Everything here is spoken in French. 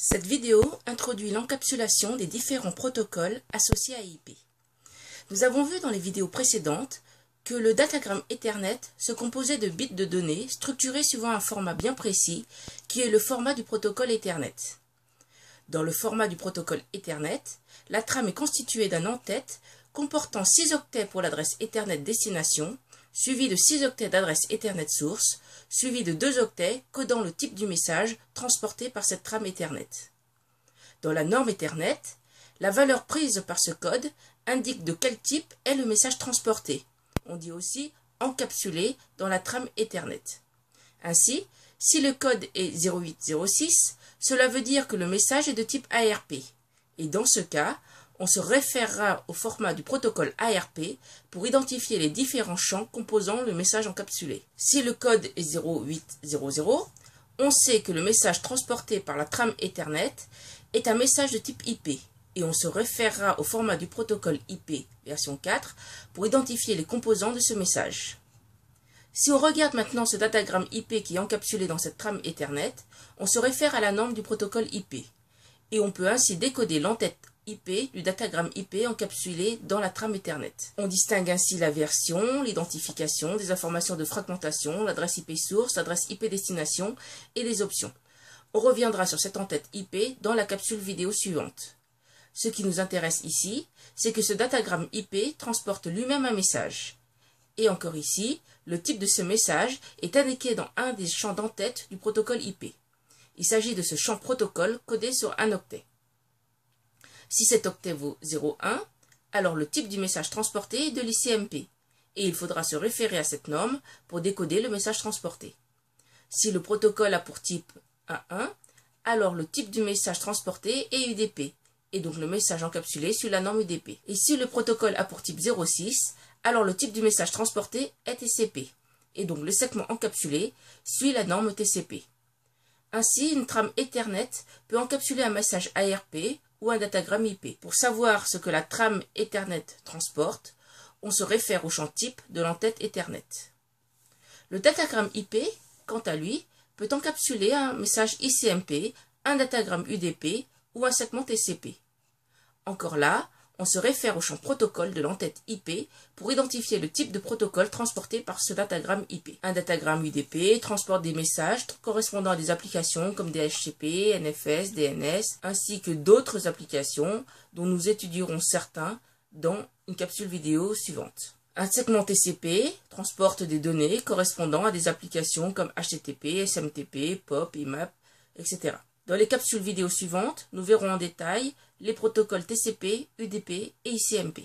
Cette vidéo introduit l'encapsulation des différents protocoles associés à IP. Nous avons vu dans les vidéos précédentes que le datagramme Ethernet se composait de bits de données structurés suivant un format bien précis qui est le format du protocole Ethernet. Dans le format du protocole Ethernet, la trame est constituée d'un en-tête comportant 6 octets pour l'adresse Ethernet destination, suivi de 6 octets d'adresse Ethernet source, suivi de 2 octets codant le type du message transporté par cette trame Ethernet. Dans la norme Ethernet, la valeur prise par ce code indique de quel type est le message transporté. On dit aussi encapsulé dans la trame Ethernet. Ainsi, si le code est 0806, cela veut dire que le message est de type ARP. Et dans ce cas, on se référera au format du protocole ARP pour identifier les différents champs composant le message encapsulé. Si le code est 0800, on sait que le message transporté par la trame Ethernet est un message de type IP et on se référera au format du protocole IP version 4 pour identifier les composants de ce message. Si on regarde maintenant ce datagramme IP qui est encapsulé dans cette trame Ethernet, on se réfère à la norme du protocole IP et on peut ainsi décoder l'entête IP du datagramme IP encapsulé dans la trame Ethernet. On distingue ainsi la version, l'identification, des informations de fragmentation, l'adresse IP source, l'adresse IP destination et les options. On reviendra sur cette entête IP dans la capsule vidéo suivante. Ce qui nous intéresse ici, c'est que ce datagramme IP transporte lui-même un message. Et encore ici, le type de ce message est indiqué dans un des champs d'entête du protocole IP. Il s'agit de ce champ protocole codé sur un octet. Si cet octet vaut 0,1, alors le type du message transporté est de l'ICMP, et il faudra se référer à cette norme pour décoder le message transporté. Si le protocole a pour type 1,1, alors le type du message transporté est UDP, et donc le message encapsulé suit la norme UDP. Et si le protocole a pour type 0,6, alors le type du message transporté est TCP, et donc le segment encapsulé suit la norme TCP. Ainsi, une trame Ethernet peut encapsuler un message ARP ou un datagramme IP. Pour savoir ce que la trame Ethernet transporte, on se réfère au champ type de l'entête Ethernet. Le datagramme IP, quant à lui, peut encapsuler un message ICMP, un datagramme UDP ou un segment TCP. Encore là, on se réfère au champ protocole de l'entête IP pour identifier le type de protocole transporté par ce datagramme IP. Un datagramme UDP transporte des messages correspondant à des applications comme DHCP, NFS, DNS, ainsi que d'autres applications dont nous étudierons certains dans une capsule vidéo suivante. Un segment TCP transporte des données correspondant à des applications comme HTTP, SMTP, POP, IMAP, etc. Dans les capsules vidéo suivantes, nous verrons en détail les protocoles TCP, UDP et ICMP.